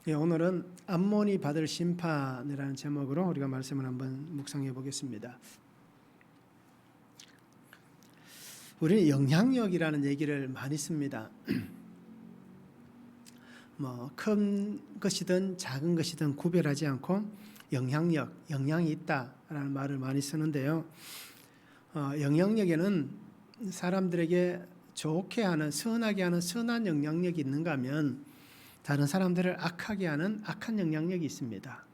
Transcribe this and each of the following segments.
예, 오늘은 암몬이 받을 심판이라는 제목으로 우리가 말씀을 한번 묵상해 보겠습니다. 우리는 영향력이라는 얘기를 많이 씁니다. 큰 것이든 작은 것이든 구별하지 않고 영향력, 영향이 있다라는 말을 많이 쓰는데요. 영향력에는 사람들에게 좋게 하는, 선하게 하는 선한 영향력이 있는가 하면 다른 사람들을 악하게 하는 악한 영향력이 있습니다.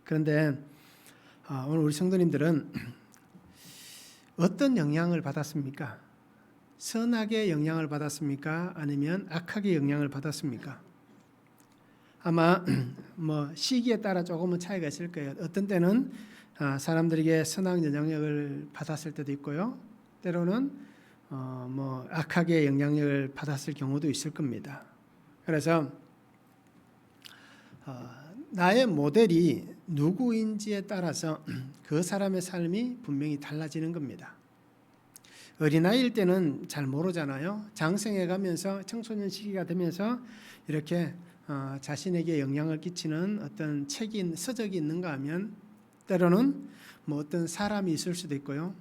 그런데 오늘 우리 성도님들은 어떤 영향을 받았습니까? 선하게 영향을 받았습니까? 아니면 악하게 영향을 받았습니까? 아마 시기에 따라 조금은 차이가 있을 거예요. 어떤 때는 사람들에게 선한 영향력을 받았을 때도 있고요. 때로는 악하게 영향력을 받았을 경우도 있을 겁니다. 그래서 나의 모델이 누구인지에 따라서 그 사람의 삶이 분명히 달라지는 겁니다. 어린아이일 때는 잘 모르잖아요. 장성해 가면서 청소년 시기가 되면서 이렇게 자신에게 영향을 끼치는 어떤 책이, 서적이 있는가 하면 때로는 어떤 사람이 있을 수도 있고요.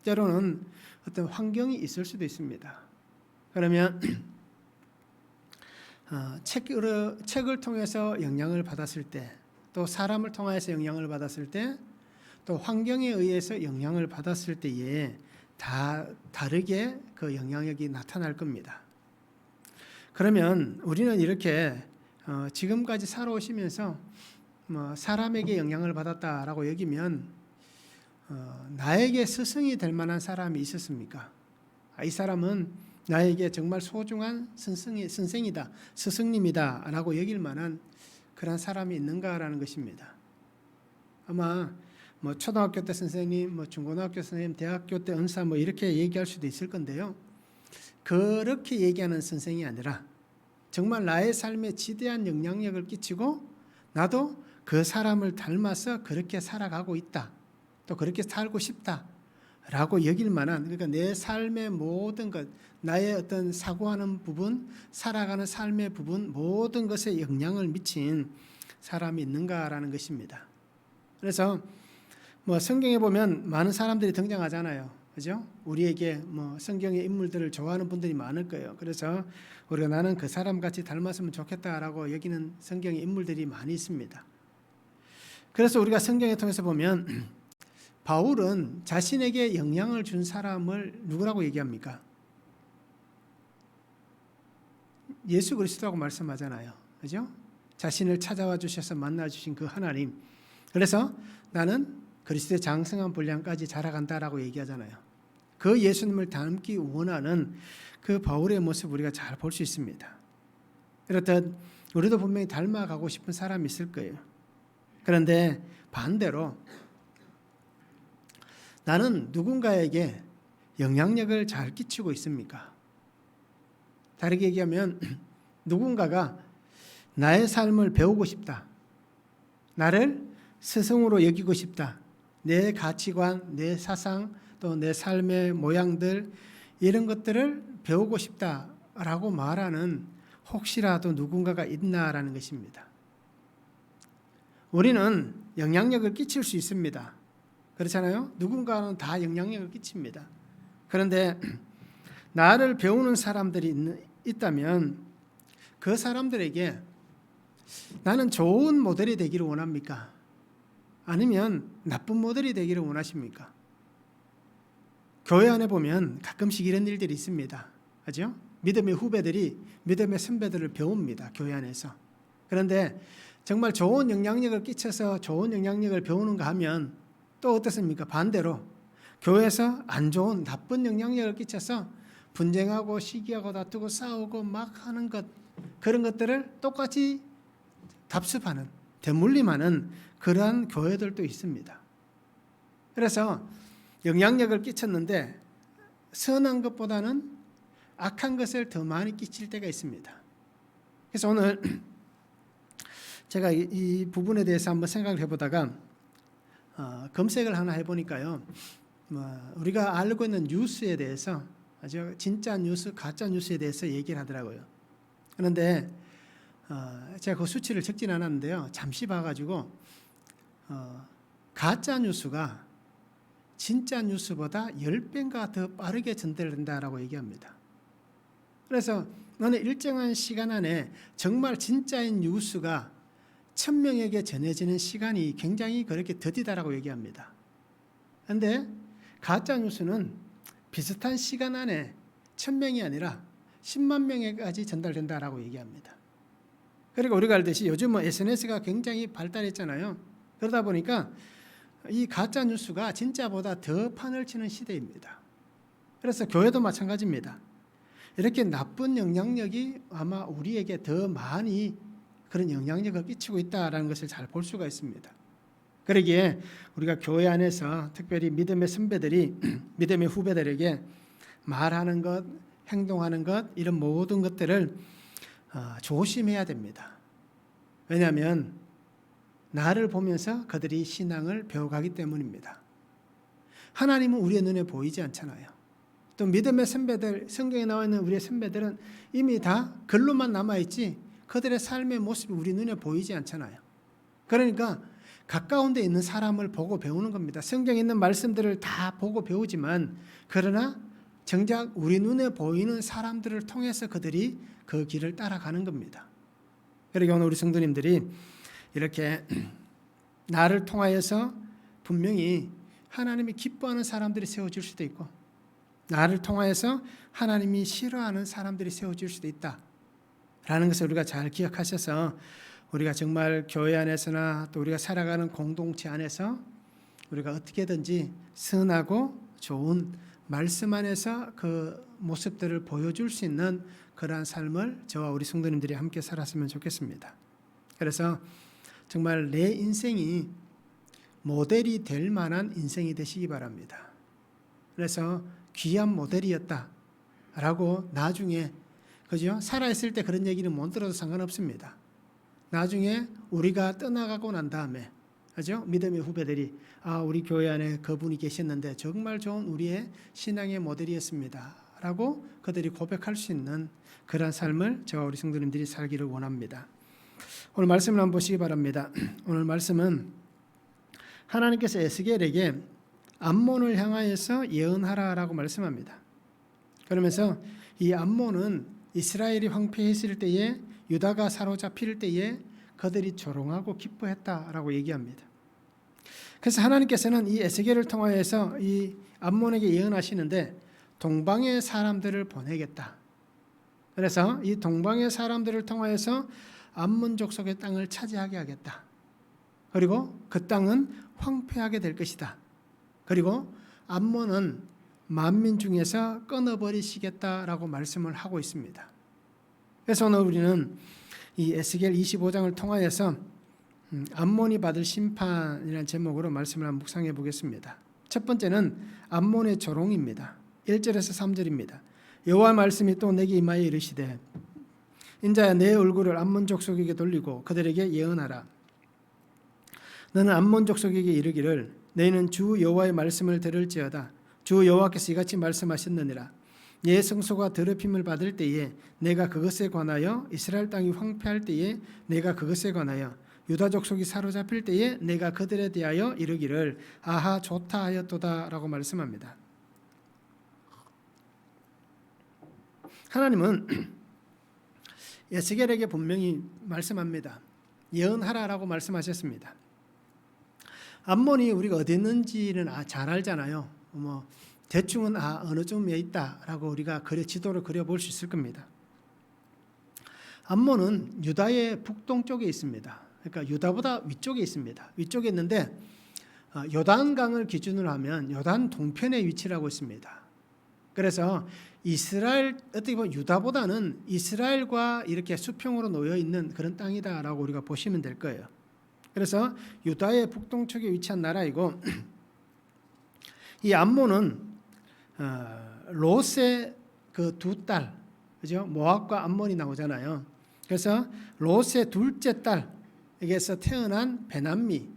때로는 어떤 환경이 있을 수도 있습니다. 그러면 책을 통해서 영향을 받았을 때, 또 사람을 통해서 영향을 받았을 때, 또 환경에 의해서 영향을 받았을 때에 다 다르게 그 영향력이 나타날 겁니다. 그러면 우리는 이렇게 지금까지 살아오시면서 사람에게 영향을 받았다라고 여기면 나에게 스승이 될 만한 사람이 있었습니까? 이 사람은 나에게 정말 소중한 선생이다, 스승님이다 라고 여길 만한 그런 사람이 있는가라는 것입니다. 아마 초등학교 때 선생님, 중고등학교 선생님, 대학교 때 은사 이렇게 얘기할 수도 있을 건데요. 그렇게 얘기하는 선생이 아니라 정말 나의 삶에 지대한 영향력을 끼치고 나도 그 사람을 닮아서 그렇게 살아가고 있다, 또 그렇게 살고 싶다 라고 여길 만한, 그러니까 내 삶의 모든 것, 나의 어떤 사고하는 부분, 살아가는 삶의 부분, 모든 것에 영향을 미친 사람이 있는가라는 것입니다. 그래서 성경에 보면 많은 사람들이 등장하잖아요. 그죠? 우리에게 성경의 인물들을 좋아하는 분들이 많을 거예요. 그래서 우리가 나는 그 사람 같이 닮았으면 좋겠다라고 여기는 성경의 인물들이 많이 있습니다. 그래서 우리가 성경에 통해서 보면 바울은 자신에게 영향을 준 사람을 누구라고 얘기합니까? 예수 그리스도라고 말씀하잖아요. 그죠? 자신을 찾아와 주셔서 만나 주신 그 하나님. 그래서 나는 그리스도의 장성한 분량까지 자라간다라고 얘기하잖아요. 그 예수님을 닮기 원하는 그 바울의 모습 우리가 잘 볼 수 있습니다. 그렇듯 우리도 분명히 닮아가고 싶은 사람이 있을 거예요. 그런데 반대로 나는 누군가에게 영향력을 잘 끼치고 있습니까? 다르게 얘기하면 누군가가 나의 삶을 배우고 싶다, 나를 스승으로 여기고 싶다, 내 가치관, 내 사상, 또 내 삶의 모양들 이런 것들을 배우고 싶다라고 말하는 혹시라도 누군가가 있나라는 것입니다. 우리는 영향력을 끼칠 수 있습니다. 그렇잖아요? 누군가는 다 영향력을 끼칩니다. 그런데 나를 배우는 사람들이 있다면 그 사람들에게 나는 좋은 모델이 되기를 원합니까? 아니면 나쁜 모델이 되기를 원하십니까? 교회 안에 보면 가끔씩 이런 일들이 있습니다. 그죠? 믿음의 후배들이 믿음의 선배들을 배웁니다. 교회 안에서. 그런데 정말 좋은 영향력을 끼쳐서 좋은 영향력을 배우는가 하면 또 어떻습니까? 반대로 교회에서 안 좋은 나쁜 영향력을 끼쳐서 분쟁하고 시기하고 다투고 싸우고 막 하는 것, 그런 것들을 똑같이 답습하는, 대물림하는 그러한 교회들도 있습니다. 그래서 영향력을 끼쳤는데 선한 것보다는 악한 것을 더 많이 끼칠 때가 있습니다. 그래서 오늘 제가 이 부분에 대해서 한번 생각을 해보다가 검색을 하나 해보니까요, 우리가 알고 있는 뉴스에 대해서 아주 진짜 뉴스, 가짜 뉴스에 대해서 얘기를 하더라고요. 그런데 제가 그 수치를 적진 않았는데요. 잠시 봐가지고 가짜 뉴스가 진짜 뉴스보다 10배인가 더 빠르게 전달된다라고 얘기합니다. 그래서 어느 일정한 시간 안에 정말 진짜인 뉴스가 1000명에게 전해지는 시간이 굉장히 그렇게 더디다라고 얘기합니다. 그런데 가짜 뉴스는 비슷한 시간 안에 1000명이 아니라 10만 명에까지 전달된다라고 얘기합니다. 그리고 우리가 알듯이 요즘은 SNS가 굉장히 발달했잖아요. 그러다 보니까 이 가짜 뉴스가 진짜보다 더 판을 치는 시대입니다. 그래서 교회도 마찬가지입니다. 이렇게 나쁜 영향력이 아마 우리에게 더 많이 그런 영향력을 끼치고 있다는 것을 잘 볼 수가 있습니다. 그러기에 우리가 교회 안에서 특별히 믿음의 선배들이 믿음의 후배들에게 말하는 것, 행동하는 것 이런 모든 것들을 조심해야 됩니다. 왜냐하면 나를 보면서 그들이 신앙을 배워가기 때문입니다. 하나님은 우리의 눈에 보이지 않잖아요. 또 믿음의 선배들, 성경에 나와 있는 우리의 선배들은 이미 다 글로만 남아있지 그들의 삶의 모습이 우리 눈에 보이지 않잖아요. 그러니까 가까운 데 있는 사람을 보고 배우는 겁니다. 성경에 있는 말씀들을 다 보고 배우지만 그러나 정작 우리 눈에 보이는 사람들을 통해서 그들이 그 길을 따라가는 겁니다. 그러니까 오늘 우리 성도님들이 이렇게 나를 통하여서 분명히 하나님이 기뻐하는 사람들이 세워질 수도 있고 나를 통하여서 하나님이 싫어하는 사람들이 세워질 수도 있다라는 것을 우리가 잘 기억하셔서 우리가 정말 교회 안에서나 또 우리가 살아가는 공동체 안에서 우리가 어떻게든지 선하고 좋은 말씀 안에서 그 모습들을 보여줄 수 있는 그러한 삶을 저와 우리 성도님들이 함께 살았으면 좋겠습니다. 그래서 정말 내 인생이 모델이 될 만한 인생이 되시기 바랍니다. 그래서 귀한 모델이었다라고 나중에 그죠? 살아있을 때 그런 얘기는 못 들어도 상관없습니다. 나중에 우리가 떠나가고 난 다음에 그죠? 믿음의 후배들이 우리 교회 안에 그분이 계셨는데 정말 좋은 우리의 신앙의 모델이었습니다 라고 그들이 고백할 수 있는 그런 삶을 저와 우리 성도님들이 살기를 원합니다. 오늘 말씀을 한번 보시기 바랍니다. 오늘 말씀은 하나님께서 에스겔에게 암몬을 향하여서 예언하라라고 말씀합니다. 그러면서 이 암몬은 이스라엘이 황폐했을 때에 유다가 사로잡힐 때에 그들이 조롱하고 기뻐했다라고 얘기합니다. 그래서 하나님께서는 이 에스겔을 통하여서 이 암몬에게 예언하시는데 동방의 사람들을 보내겠다. 그래서 이 동방의 사람들을 통하여서 암몬 족속의 땅을 차지하게 하겠다. 그리고 그 땅은 황폐하게 될 것이다. 그리고 암몬은 만민 중에서 끊어버리시겠다라고 말씀을 하고 있습니다. 그래서 오늘 우리는 이 에스겔 25장을 통하여서 암몬이 받을 심판이라는 제목으로 말씀을 한번 묵상해 보겠습니다. 첫 번째는 암몬의 조롱입니다. 1절에서 3절입니다. 여호와 말씀이 또 내게 임하여 이르시되 인자야 내 얼굴을 암몬 족속에게 돌리고 그들에게 예언하라. 너는 암몬 족속에게 이르기를 너희는 주 여호와의 말씀을 들을지어다. 주 여호와께서 이같이 말씀하셨느니라. 예 성소가 더럽힘을 받을 때에 내가 그것에 관하여 이스라엘 땅이 황폐할 때에 내가 그것에 관하여 유다 족속이 사로잡힐 때에 내가 그들에 대하여 이르기를 아하 좋다 하였도다라고 말씀합니다. 하나님은 에스겔에게 분명히 말씀합니다. 예언하라라고 말씀하셨습니다. 암몬이 우리가 어디 있는지는 잘 알잖아요. 대충은 어느 쪽에 있다라고 우리가 지도를 그려볼 수 있을 겁니다. 암몬은 유다의 북동쪽에 있습니다. 그러니까 유다보다 위쪽에 있습니다. 위쪽에 있는데 요단강을 기준으로 하면 요단 동편에 위치를 하고 있습니다. 그래서 이스라엘 어떻게 보면 유다보다는 이스라엘과 이렇게 수평으로 놓여 있는 그런 땅이다라고 우리가 보시면 될 거예요. 그래서 유다의 북동쪽에 위치한 나라이고 이 암몬은 롯의 그 두 딸, 그죠? 모압과 암몬이 나오잖아요. 그래서 롯의 둘째 딸에게서 태어난 베남미,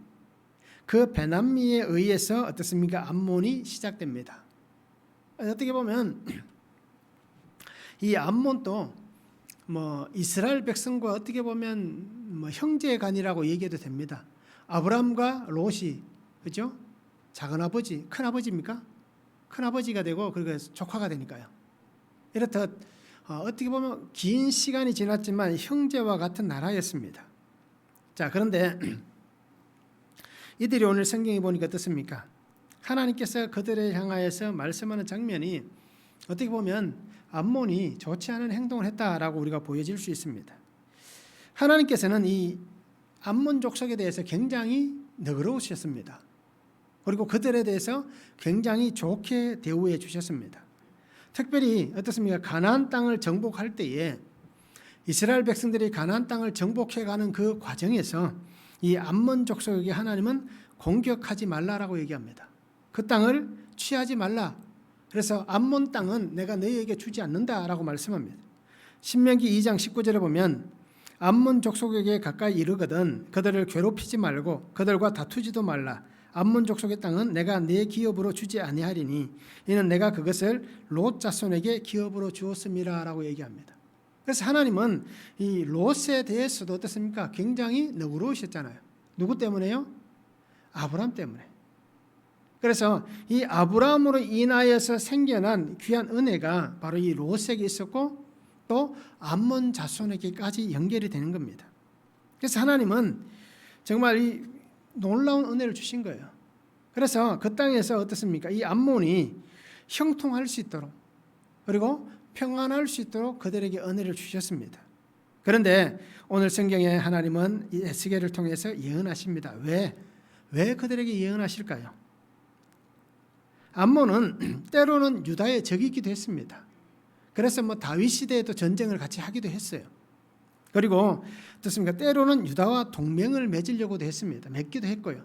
그 베남미에 의해서 어떻습니까? 암몬이 시작됩니다. 어떻게 보면 이 암몬도 이스라엘 백성과 어떻게 보면 형제간이라고 얘기해도 됩니다. 아브라함과 롯이 그죠? 작은 아버지, 큰 아버지입니까? 큰 아버지가 되고 그리고 조카가 되니까요. 이렇듯 어떻게 보면 긴 시간이 지났지만 형제와 같은 나라였습니다. 자, 그런데 이들이 오늘 성경에 보니까 어떻습니까? 하나님께서 그들을 향하여서 말씀하는 장면이 어떻게 보면 암몬이 좋지 않은 행동을 했다라고 우리가 보여질 수 있습니다. 하나님께서는 이 암몬 족속에 대해서 굉장히 너그러우셨습니다. 그리고 그들에 대해서 굉장히 좋게 대우해 주셨습니다. 특별히 어떻습니까? 가나안 땅을 정복할 때에 이스라엘 백성들이 가나안 땅을 정복해가는 그 과정에서 이 암몬 족속에게 하나님은 공격하지 말라라고 얘기합니다. 그 땅을 취하지 말라. 그래서 암몬 땅은 내가 너희에게 주지 않는다라고 말씀합니다. 신명기 2장 19절에 보면 암몬 족속에게 가까이 이르거든 그들을 괴롭히지 말고 그들과 다투지도 말라. 암몬 족속의 땅은 내가 네 기업으로 주지 아니하리니 이는 내가 그것을 롯 자손에게 기업으로 주었음이라라고 얘기합니다. 그래서 하나님은 이 롯에 대해서도 어떻습니까? 굉장히 너그러우셨잖아요. 누구 때문에요? 아브라함 때문에. 그래서 이 아브라함으로 인하여서 생겨난 귀한 은혜가 바로 이 롯에게 있었고 또 암몬 자손에게까지 연결이 되는 겁니다. 그래서 하나님은 정말 이 놀라운 은혜를 주신 거예요. 그래서 그 땅에서 어떻습니까? 이 암몬이 형통할 수 있도록 그리고 평안할 수 있도록 그들에게 은혜를 주셨습니다. 그런데 오늘 성경에 하나님은 이 에스겔을 통해서 예언하십니다. 왜 그들에게 예언하실까요? 암몬은 때로는 유다의 적이기도 했습니다. 그래서 다윗 시대에도 전쟁을 같이 하기도 했어요. 그리고 어떻습니까? 때로는 유다와 동맹을 맺으려고도 했습니다. 맺기도 했고요.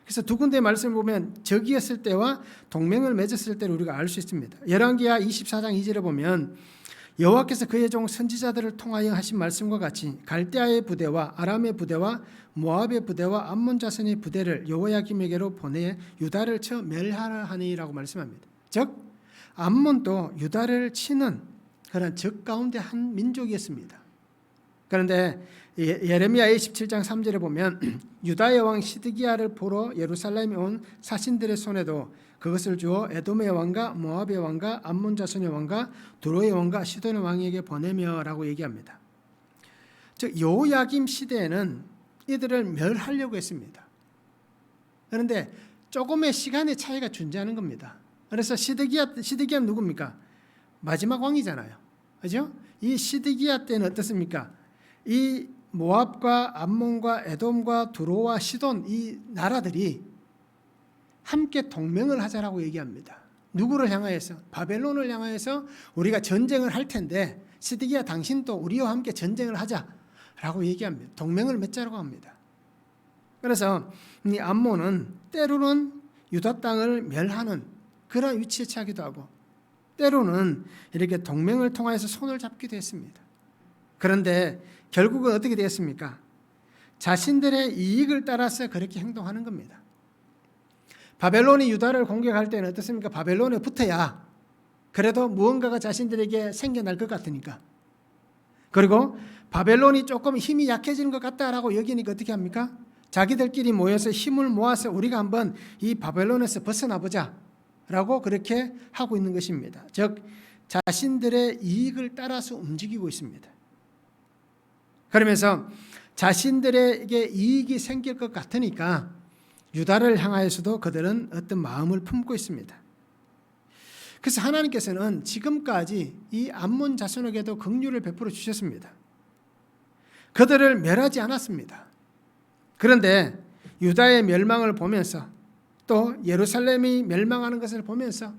그래서 두 군데의 말씀을 보면 적이었을 때와 동맹을 맺었을 때를 우리가 알 수 있습니다. 열왕기하 24장 2절에 보면 여호와께서 그의 종 선지자들을 통하여 하신 말씀과 같이 갈대아의 부대와 아람의 부대와 모압의 부대와 암몬 자손의 부대를 여호야김에게로 보내 유다를 쳐 멸하라 하니라고 말씀합니다. 즉 암몬도 유다를 치는 그런 적 가운데 한 민족이었습니다. 그런데 예레미야 27장 3절에 보면 유다의 왕 시드기야를 보러 예루살렘에 온 사신들의 손에도 그것을 주어 에돔의 왕과 모압의 왕과 암몬 자손의 왕과 두로의 왕과 시돈의 왕에게 보내며라고 얘기합니다. 즉 여호야김 시대에는 이들을 멸하려고 했습니다. 그런데 조금의 시간의 차이가 존재하는 겁니다. 그래서 시드기야는 누굽니까? 마지막 왕이잖아요. 그죠? 이 시드기야 때는 어떻습니까? 이 모압과 암몬과 에돔과 두로와 시돈 이 나라들이 함께 동맹을 하자라고 얘기합니다. 누구를 향하여서? 바벨론을 향하여서 우리가 전쟁을 할 텐데 시드기야 당신도 우리와 함께 전쟁을 하자라고 얘기합니다. 동맹을 맺자라고 합니다. 그래서 이 암몬은 때로는 유다 땅을 멸하는 그런 위치에 처하기도 하고 때로는 이렇게 동맹을 통하여서 손을 잡기도 했습니다. 그런데 결국은 어떻게 되었습니까? 자신들의 이익을 따라서 그렇게 행동하는 겁니다. 바벨론이 유다를 공격할 때는 어떻습니까? 바벨론에 붙어야 그래도 무언가가 자신들에게 생겨날 것 같으니까. 그리고 바벨론이 조금 힘이 약해지는 것 같다라고 여기니까 어떻게 합니까? 자기들끼리 모여서 힘을 모아서 우리가 한번 이 바벨론에서 벗어나 보자 라고 그렇게 하고 있는 것입니다. 즉 자신들의 이익을 따라서 움직이고 있습니다. 그러면서 자신들에게 이익이 생길 것 같으니까 유다를 향하여서도 그들은 어떤 마음을 품고 있습니다. 그래서 하나님께서는 지금까지 이 암몬 자손에게도 긍휼을 베풀어 주셨습니다. 그들을 멸하지 않았습니다. 그런데 유다의 멸망을 보면서 또 예루살렘이 멸망하는 것을 보면서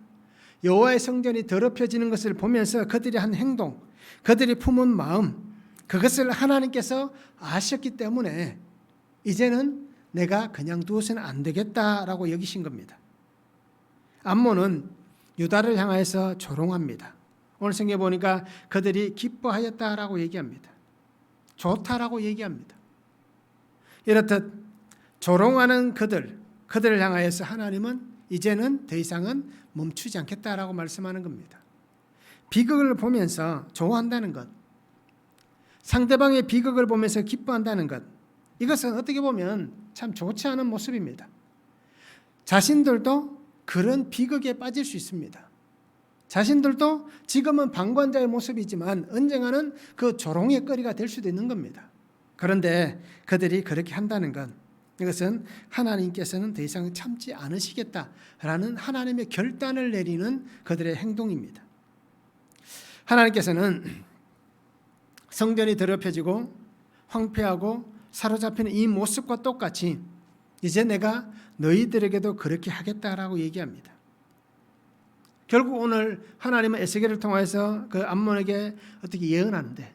여호와의 성전이 더럽혀지는 것을 보면서 그들이 한 행동, 그들이 품은 마음, 그것을 하나님께서 아셨기 때문에 이제는 내가 그냥 두어서는 안 되겠다라고 여기신 겁니다. 암몬은 유다를 향해서 조롱합니다. 오늘 성경에 보니까 그들이 기뻐하였다라고 얘기합니다. 좋다라고 얘기합니다. 이렇듯 조롱하는 그들을 향하여서 하나님은 이제는 더 이상은 멈추지 않겠다라고 말씀하는 겁니다. 비극을 보면서 좋아한다는 것, 상대방의 비극을 보면서 기뻐한다는 것, 이것은 어떻게 보면 참 좋지 않은 모습입니다. 자신들도 그런 비극에 빠질 수 있습니다. 자신들도 지금은 방관자의 모습이지만 언젠가는 그 조롱의 거리가 될 수도 있는 겁니다. 그런데 그들이 그렇게 한다는 것, 이것은 하나님께서는 더 이상 참지 않으시겠다라는 하나님의 결단을 내리는 그들의 행동입니다. 하나님께서는 성전이 더럽혀지고 황폐하고 사로잡히는 이 모습과 똑같이 이제 내가 너희들에게도 그렇게 하겠다라고 얘기합니다. 결국 오늘 하나님은 에스겔을 통해서 그 암몬에게 어떻게 예언하는데,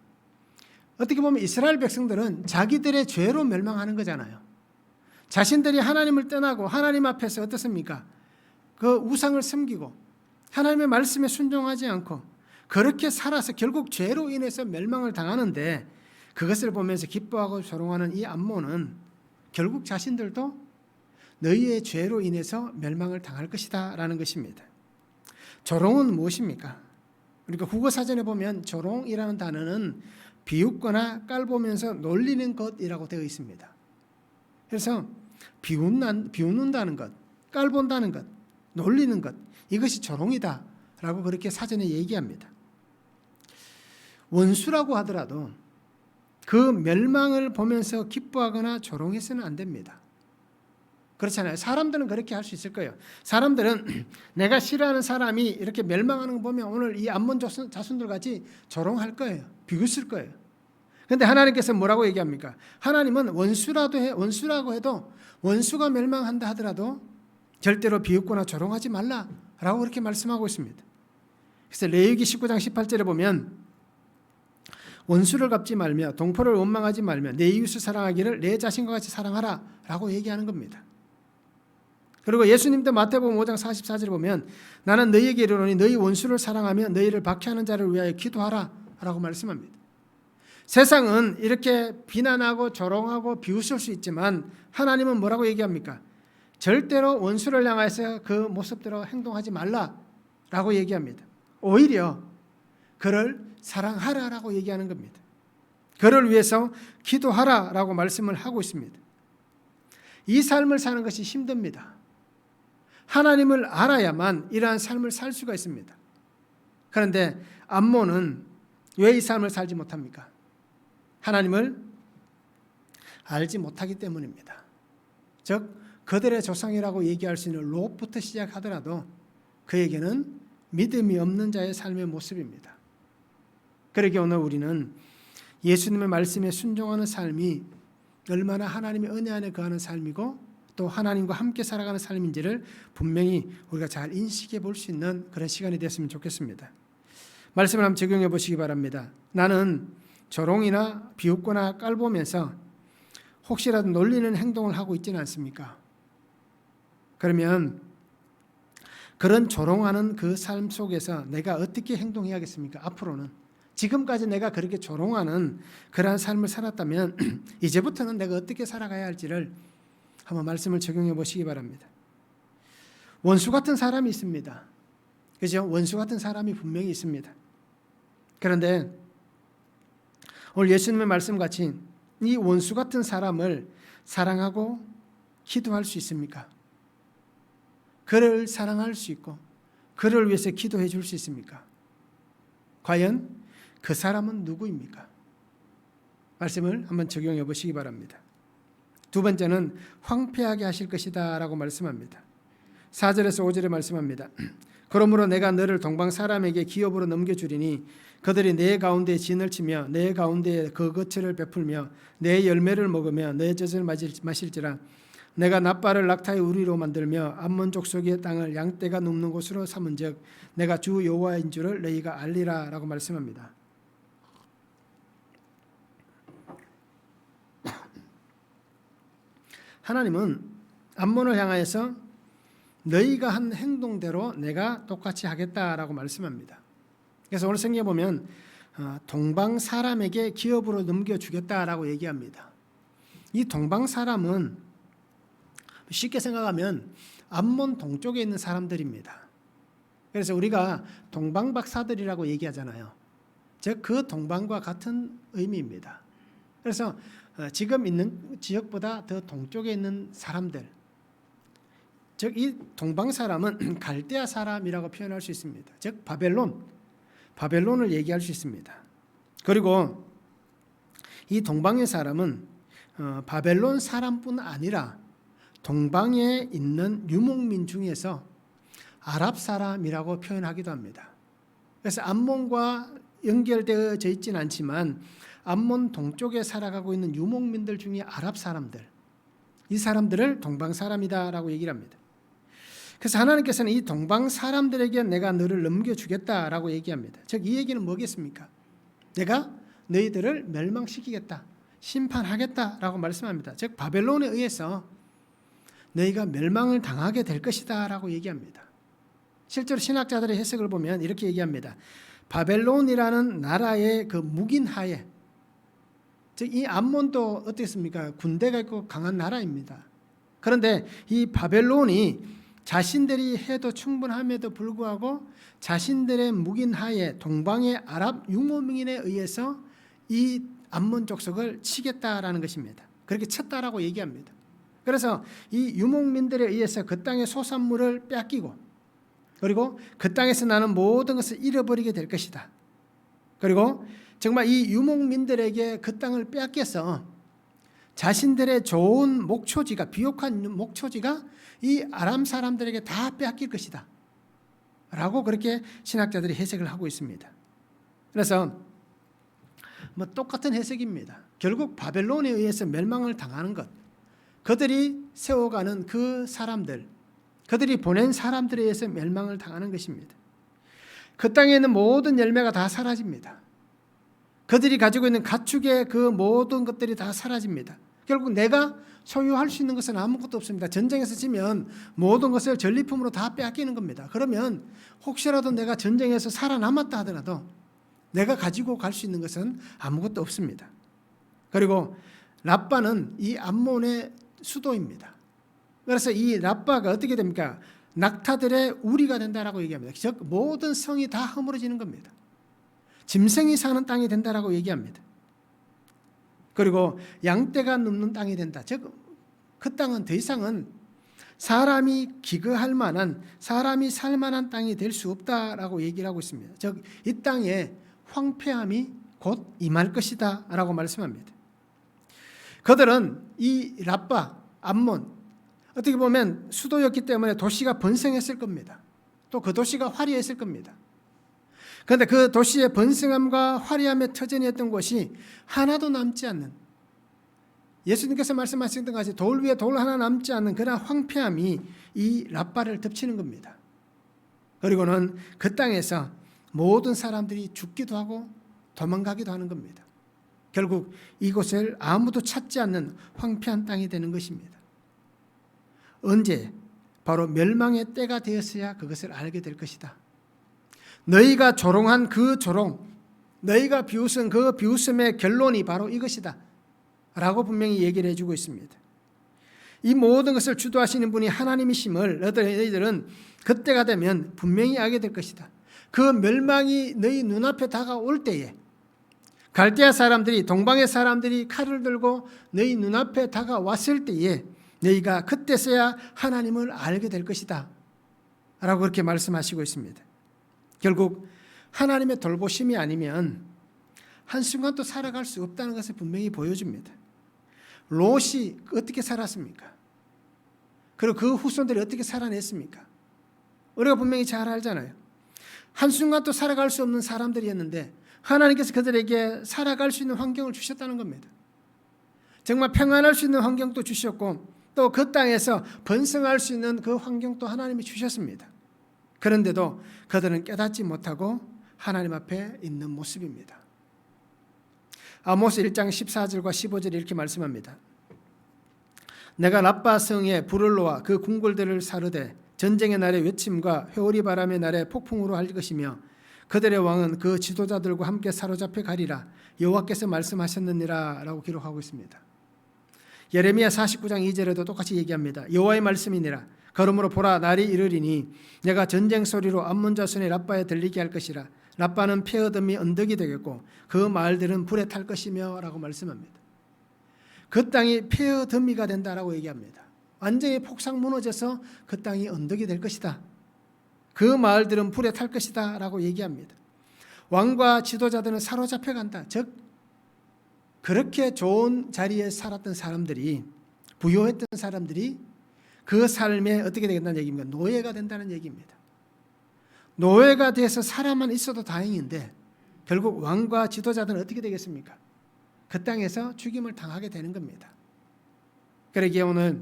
어떻게 보면 이스라엘 백성들은 자기들의 죄로 멸망하는 거잖아요. 자신들이 하나님을 떠나고 하나님 앞에서 어떻습니까? 그 우상을 섬기고 하나님의 말씀에 순종하지 않고 그렇게 살아서 결국 죄로 인해서 멸망을 당하는데, 그것을 보면서 기뻐하고 조롱하는 이 암몬은 결국 자신들도 너희의 죄로 인해서 멸망을 당할 것이다 라는 것입니다. 조롱은 무엇입니까? 우리가 국어사전에 보면 조롱이라는 단어는 비웃거나 깔보면서 놀리는 것이라고 되어 있습니다. 그래서 비웃는다는 것, 깔본다는 것, 놀리는 것, 이것이 조롱이다 라고 그렇게 사전에 얘기합니다. 원수라고 하더라도 그 멸망을 보면서 기뻐하거나 조롱해서는 안 됩니다. 그렇잖아요. 사람들은 그렇게 할 수 있을 거예요. 사람들은 내가 싫어하는 사람이 이렇게 멸망하는 거 보면 오늘 이 암몬 자손들 같이 조롱할 거예요. 비웃을 거예요. 그런데 하나님께서 뭐라고 얘기합니까? 하나님은 원수라고 해도 원수가 멸망한다 하더라도 절대로 비웃거나 조롱하지 말라라고 그렇게 말씀하고 있습니다. 그래서 레위기 19장 18절에 보면 원수를 갚지 말며 동포를 원망하지 말며 내 이웃을 사랑하기를 내 자신과 같이 사랑하라 라고 얘기하는 겁니다. 그리고 예수님도 마태복음 5장 44절에 보면 나는 너희에게 이르노니 너희 원수를 사랑하며 너희를 박해하는 자를 위하여 기도하라 라고 말씀합니다. 세상은 이렇게 비난하고 조롱하고 비웃을 수 있지만 하나님은 뭐라고 얘기합니까? 절대로 원수를 향해서 그 모습대로 행동하지 말라라고 얘기합니다. 오히려 그를 사랑하라라고 얘기하는 겁니다. 그를 위해서 기도하라라고 말씀을 하고 있습니다. 이 삶을 사는 것이 힘듭니다. 하나님을 알아야만 이러한 삶을 살 수가 있습니다. 그런데 암몬은 왜 이 삶을 살지 못합니까? 하나님을 알지 못하기 때문입니다. 즉 그들의 조상이라고 얘기할 수 있는 롯부터 시작하더라도 그에게는 믿음이 없는 자의 삶의 모습입니다. 그러기에 오늘 우리는 예수님의 말씀에 순종하는 삶이 얼마나 하나님의 은혜 안에 거하는 삶이고 또 하나님과 함께 살아가는 삶인지를 분명히 우리가 잘 인식해 볼 수 있는 그런 시간이 됐으면 좋겠습니다. 말씀을 한번 적용해 보시기 바랍니다. 나는 조롱이나 비웃거나 깔보면서 혹시라도 놀리는 행동을 하고 있지는 않습니까? 그러면 그런 조롱하는 그 삶 속에서 내가 어떻게 행동해야겠습니까? 앞으로는 지금까지 내가 그렇게 조롱하는 그러한 삶을 살았다면 이제부터는 내가 어떻게 살아가야 할지를 한번 말씀을 적용해 보시기 바랍니다. 원수 같은 사람이 있습니다. 그죠? 원수 같은 사람이 분명히 있습니다. 그런데 오늘 예수님의 말씀같이 이 원수 같은 사람을 사랑하고 기도할 수 있습니까? 그를 사랑할 수 있고 그를 위해서 기도해 줄 수 있습니까? 과연 그 사람은 누구입니까? 말씀을 한번 적용해 보시기 바랍니다. 두 번째는 황폐하게 하실 것이다 라고 말씀합니다. 4절에서 5절에 말씀합니다. 그러므로 내가 너를 동방 사람에게 기업으로 넘겨주리니 그들이 내 가운데 진을 치며 내 가운데 그 거처를 베풀며 내 열매를 먹으며 내 젖을 마실지라. 내가 낫바를 낙타의 우리로 만들며 암몬 족속의 땅을 양떼가 눕는 곳으로 삼은즉 내가 주 여호와인 줄을 너희가 알리라 라고 말씀합니다. 하나님은 암몬을 향하여서 너희가 한 행동대로 내가 똑같이 하겠다라고 말씀합니다. 그래서 오늘 성경에 보면 동방 사람에게 기업으로 넘겨주겠다라고 얘기합니다. 이 동방 사람은 쉽게 생각하면 암몬 동쪽에 있는 사람들입니다. 그래서 우리가 동방박사들이라고 얘기하잖아요. 즉 그 동방과 같은 의미입니다. 그래서 지금 있는 지역보다 더 동쪽에 있는 사람들, 즉 이 동방 사람은 갈대아 사람이라고 표현할 수 있습니다. 즉 바벨론을 얘기할 수 있습니다. 그리고 이 동방의 사람은 바벨론 사람뿐 아니라 동방에 있는 유목민 중에서 아랍 사람이라고 표현하기도 합니다. 그래서 암몬과 연결되어져 있지는 않지만 암몬 동쪽에 살아가고 있는 유목민들 중에 아랍 사람들, 이 사람들을 동방 사람이다라고 얘기를 합니다. 그래서 하나님께서는 이 동방 사람들에게 내가 너를 넘겨주겠다라고 얘기합니다. 즉 이 얘기는 뭐겠습니까? 내가 너희들을 멸망시키겠다, 심판하겠다라고 말씀합니다. 즉 바벨론에 의해서 너희가 멸망을 당하게 될 것이다 라고 얘기합니다. 실제로 신학자들의 해석을 보면 이렇게 얘기합니다. 바벨론이라는 나라의 그 묵인하에, 즉 이 암몬도 어떻습니까? 군대가 있고 강한 나라입니다. 그런데 이 바벨론이 자신들이 해도 충분함에도 불구하고 자신들의 묵인하에 동방의 아랍 유목민에 의해서 이 암몬 족속을 치겠다라는 것입니다. 그렇게 쳤다라고 얘기합니다. 그래서 이 유목민들에 의해서 그 땅의 소산물을 뺏기고, 그리고 그 땅에서 나는 모든 것을 잃어버리게 될 것이다. 그리고 정말 이 유목민들에게 그 땅을 뺏겨서 자신들의 좋은 목초지가, 비옥한 목초지가 이 아람 사람들에게 다 뺏길 것이다 라고 그렇게 신학자들이 해석을 하고 있습니다. 그래서 똑같은 해석입니다. 결국 바벨론에 의해서 멸망을 당하는 것, 그들이 세워가는 그 사람들, 그들이 보낸 사람들에 의해서 멸망을 당하는 것입니다. 그 땅에 있는 모든 열매가 다 사라집니다. 그들이 가지고 있는 가축의 그 모든 것들이 다 사라집니다. 결국 내가 소유할 수 있는 것은 아무것도 없습니다. 전쟁에서 지면 모든 것을 전리품으로 다 빼앗기는 겁니다. 그러면 혹시라도 내가 전쟁에서 살아남았다 하더라도 내가 가지고 갈 수 있는 것은 아무것도 없습니다. 그리고 랍바는 이 암몬의 수도입니다. 그래서 이 랍바가 어떻게 됩니까? 낙타들의 우리가 된다라고 얘기합니다. 즉 모든 성이 다 허물어지는 겁니다. 짐승이 사는 땅이 된다라고 얘기합니다. 그리고 양떼가 눕는 땅이 된다. 즉 그 땅은 더 이상은 사람이 기거할 만한, 사람이 살 만한 땅이 될 수 없다라고 얘기를 하고 있습니다. 즉 이 땅에 황폐함이 곧 임할 것이다 라고 말씀합니다. 그들은 이 랍바, 암몬, 어떻게 보면 수도였기 때문에 도시가 번성했을 겁니다. 또 그 도시가 화려했을 겁니다. 그런데 그 도시의 번성함과 화려함의 터전이었던 곳이 하나도 남지 않는, 예수님께서 말씀하셨던 것이 돌 위에 돌 하나 남지 않는 그런 황폐함이 이 랍바를 덮치는 겁니다. 그리고는 그 땅에서 모든 사람들이 죽기도 하고 도망가기도 하는 겁니다. 결국 이곳을 아무도 찾지 않는 황폐한 땅이 되는 것입니다. 언제? 바로 멸망의 때가 되었어야 그것을 알게 될 것이다. 너희가 조롱한 그 조롱, 너희가 비웃은 그 비웃음의 결론이 바로 이것이다 라고 분명히 얘기를 해주고 있습니다. 이 모든 것을 주도하시는 분이 하나님이심을 너희들은 그때가 되면 분명히 알게 될 것이다. 그 멸망이 너희 눈앞에 다가올 때에 갈대아 사람들이, 동방의 사람들이 칼을 들고 너희 눈앞에 다가왔을 때에 너희가 그때서야 하나님을 알게 될 것이다 라고 그렇게 말씀하시고 있습니다. 결국 하나님의 돌보심이 아니면 한순간도 살아갈 수 없다는 것을 분명히 보여줍니다. 롯이 어떻게 살았습니까? 그리고 그 후손들이 어떻게 살아냈습니까? 우리가 분명히 잘 알잖아요. 한순간도 살아갈 수 없는 사람들이었는데 하나님께서 그들에게 살아갈 수 있는 환경을 주셨다는 겁니다. 정말 평안할 수 있는 환경도 주셨고 또 그 땅에서 번성할 수 있는 그 환경도 하나님이 주셨습니다. 그런데도 그들은 깨닫지 못하고 하나님 앞에 있는 모습입니다. 아모스 1장 14절과 15절에 이렇게 말씀합니다. 내가 랍바 성에 불을 놓아 그 궁궐들을 사르되 전쟁의 날에 외침과 회오리 바람의 날에 폭풍으로 할 것이며 그들의 왕은 그 지도자들과 함께 사로잡혀 가리라 여호와께서 말씀하셨느니라 라고 기록하고 있습니다. 예레미야 49장 2절에도 똑같이 얘기합니다. 여호와의 말씀이니라. 그러므로 보라 날이 이르리니 내가 전쟁 소리로 암몬 자손의 랍바에 들리게 할 것이라. 라빠는 폐허됨이 언덕이 되겠고 그 마을들은 불에 탈 것이며 라고 말씀합니다. 그 땅이 폐허더미가 된다라고 얘기합니다. 완전히 폭삭 무너져서 그 땅이 언덕이 될 것이다. 그 마을들은 불에 탈 것이다 라고 얘기합니다. 왕과 지도자들은 사로잡혀 간다. 즉 그렇게 좋은 자리에 살았던 사람들이, 부유했던 사람들이 그 삶에 어떻게 되겠다는 얘기입니까? 노예가 된다는 얘기입니다. 노예가 돼서 살아만 있어도 다행인데 결국 왕과 지도자들은 어떻게 되겠습니까? 그 땅에서 죽임을 당하게 되는 겁니다. 그러기에 오늘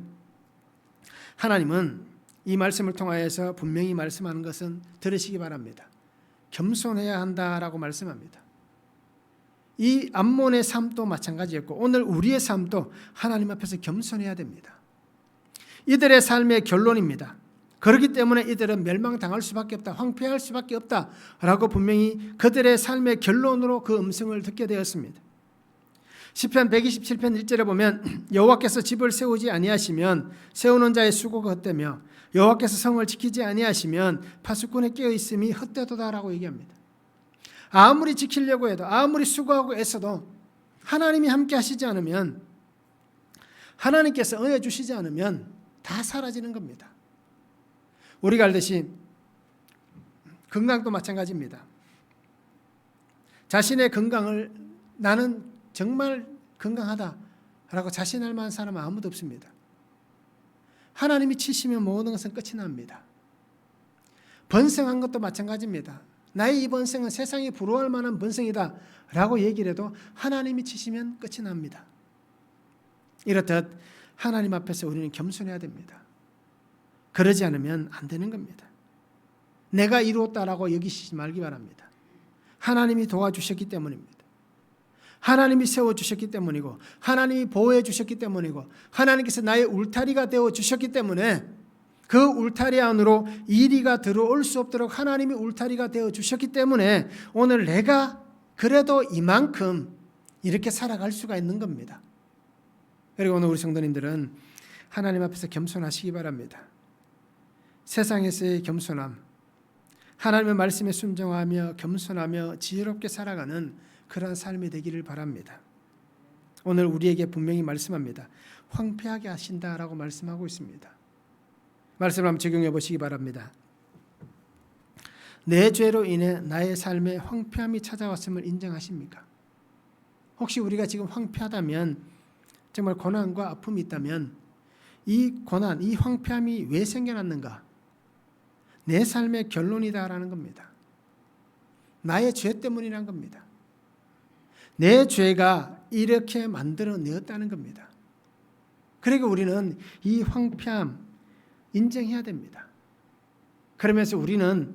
하나님은 이 말씀을 통하여서 분명히 말씀하는 것은 들으시기 바랍니다. 겸손해야 한다라고 말씀합니다. 이 암몬의 삶도 마찬가지였고 오늘 우리의 삶도 하나님 앞에서 겸손해야 됩니다. 이들의 삶의 결론입니다. 그렇기 때문에 이들은 멸망당할 수밖에 없다, 황폐할 수밖에 없다라고 분명히 그들의 삶의 결론으로 그 음성을 듣게 되었습니다. 시편 127편 1절에 보면 여호와께서 집을 세우지 아니하시면 세우는 자의 수고가 헛되며 여호와께서 성을 지키지 아니하시면 파수꾼의 깨어 있음이 헛되도다라고 얘기합니다. 아무리 지키려고 해도 아무리 수고하고 애써도 하나님이 함께 하시지 않으면, 하나님께서 은혜 주시지 않으면 다 사라지는 겁니다. 우리가 알듯이 건강도 마찬가지입니다. 자신의 건강을 나는 정말 건강하다라고 자신할 만한 사람은 아무도 없습니다. 하나님이 치시면 모든 것은 끝이 납니다. 번성한 것도 마찬가지입니다. 나의 이 번성은 세상이 부러워할 만한 번성이다 라고 얘기를 해도 하나님이 치시면 끝이 납니다. 이렇듯 하나님 앞에서 우리는 겸손해야 됩니다. 그러지 않으면 안 되는 겁니다. 내가 이루었다라고 여기시지 말기 바랍니다. 하나님이 도와주셨기 때문입니다. 하나님이 세워주셨기 때문이고 하나님이 보호해 주셨기 때문이고 하나님께서 나의 울타리가 되어주셨기 때문에 그 울타리 안으로 이리가 들어올 수 없도록 하나님이 울타리가 되어주셨기 때문에 오늘 내가 그래도 이만큼 이렇게 살아갈 수가 있는 겁니다. 그리고 오늘 우리 성도님들은 하나님 앞에서 겸손하시기 바랍니다. 세상에서의 겸손함, 하나님의 말씀에 순종하며 겸손하며 지혜롭게 살아가는 그런 삶이 되기를 바랍니다. 오늘 우리에게 분명히 말씀합니다. 황폐하게 하신다라고 말씀하고 있습니다. 말씀을 한번 적용해 보시기 바랍니다. 내 죄로 인해 나의 삶에 황폐함이 찾아왔음을 인정하십니까? 혹시 우리가 지금 황폐하다면, 정말 고난과 아픔이 있다면 이 고난, 이 황폐함이 왜 생겨났는가? 내 삶의 결론이다라는 겁니다. 나의 죄 때문이란 겁니다. 내 죄가 이렇게 만들어내었다는 겁니다. 그리고 우리는 이 황폐함 인정해야 됩니다. 그러면서 우리는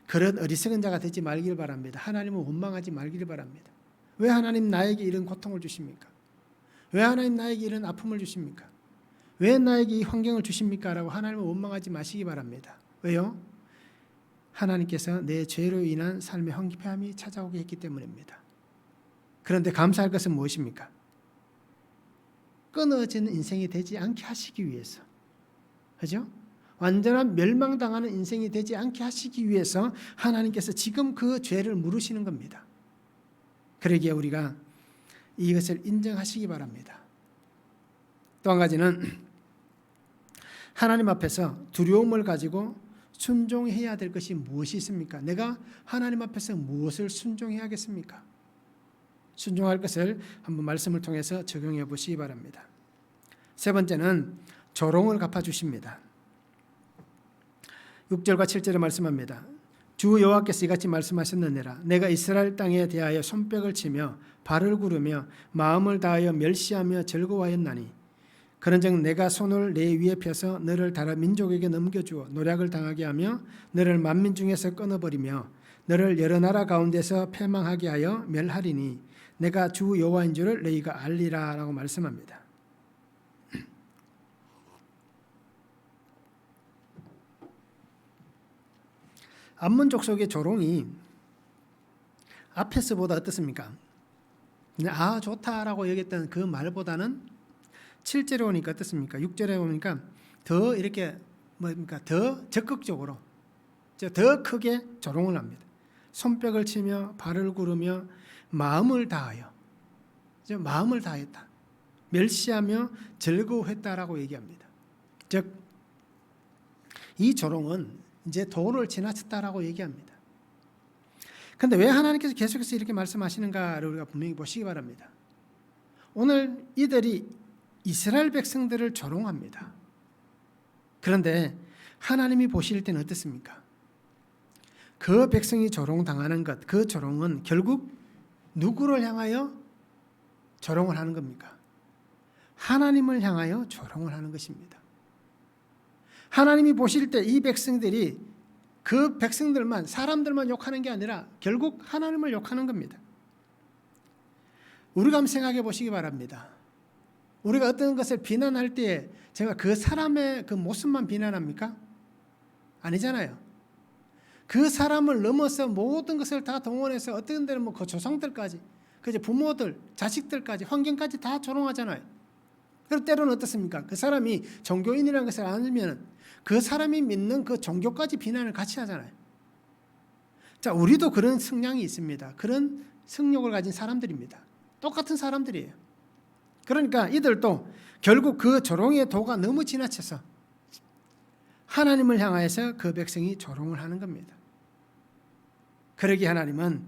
그런 어리석은 자가 되지 말기를 바랍니다. 하나님을 원망하지 말기를 바랍니다. 왜 하나님 나에게 이런 고통을 주십니까? 왜 하나님 나에게 이런 아픔을 주십니까? 왜 나에게 이 환경을 주십니까? 라고 하나님을 원망하지 마시기 바랍니다. 왜요? 하나님께서 내 죄로 인한 삶의 황폐함이 찾아오게 했기 때문입니다. 그런데 감사할 것은 무엇입니까? 끊어지는 인생이 되지 않게 하시기 위해서, 그죠? 완전한 멸망당하는 인생이 되지 않게 하시기 위해서 하나님께서 지금 그 죄를 물으시는 겁니다. 그러기에 우리가 이것을 인정하시기 바랍니다. 또 한 가지는 하나님 앞에서 두려움을 가지고 순종해야 될 것이 무엇이 있습니까? 내가 하나님 앞에서 무엇을 순종해야겠습니까? 순종할 것을 한번 말씀을 통해서 적용해 보시기 바랍니다. 세 번째는 조롱을 갚아주십니다. 6절과 7절에 말씀합니다. 주 여호와께서 이같이 말씀하셨느니라. 내가 이스라엘 땅에 대하여 손뼉을 치며 발을 구르며 마음을 다하여 멸시하며 즐거워하였나니 그런즉 내가 손을 내 위에 펴서 너를 다른 민족에게 넘겨주어 노략을 당하게 하며 너를 만민 중에서 끊어버리며 너를 여러 나라 가운데서 패망하게 하여 멸하리니 내가 주 여호와인 줄을 너희가 알리라 라고 말씀합니다. 암몬 족속의 조롱이 앞에서보다 어떻습니까? 아 좋다라고 여겼던 그 말보다는 7절에 오니까 어떻습니까? 6절에 오니까 더 이렇게 더 적극적으로 더 크게 조롱을 합니다. 손뼉을 치며 발을 구르며 마음을 다하여, 마음을 다했다, 멸시하며 즐거워했다라고 얘기합니다. 즉 이 조롱은 이제 도를 지나쳤다라고 얘기합니다. 그런데 왜 하나님께서 계속해서 이렇게 말씀하시는가를 우리가 분명히 보시기 바랍니다. 오늘 이들이 이스라엘 백성들을 조롱합니다. 그런데 하나님이 보실 때는 어떻습니까? 그 백성이 조롱당하는 것, 그 조롱은 결국 누구를 향하여 조롱을 하는 겁니까? 하나님을 향하여 조롱을 하는 것입니다. 하나님이 보실 때 이 백성들이 그 백성들만, 사람들만 욕하는 게 아니라 결국 하나님을 욕하는 겁니다. 우리가 한번 생각해 보시기 바랍니다. 우리가 어떤 것을 비난할 때에 제가 그 사람의 그 모습만 비난합니까? 아니잖아요. 그 사람을 넘어서 모든 것을 다 동원해서 어떤 데는 뭐 그 조상들까지, 그 부모들, 자식들까지, 환경까지 다 조롱하잖아요. 그리고 때로는 어떻습니까? 그 사람이 종교인이라는 것을 알면 그 사람이 믿는 그 종교까지 비난을 같이 하잖아요. 자, 우리도 그런 성향이 있습니다. 그런 성욕을 가진 사람들입니다. 똑같은 사람들이에요. 그러니까 이들도 결국 그 조롱의 도가 너무 지나쳐서 하나님을 향하여서 그 백성이 조롱을 하는 겁니다. 그러기에 하나님은,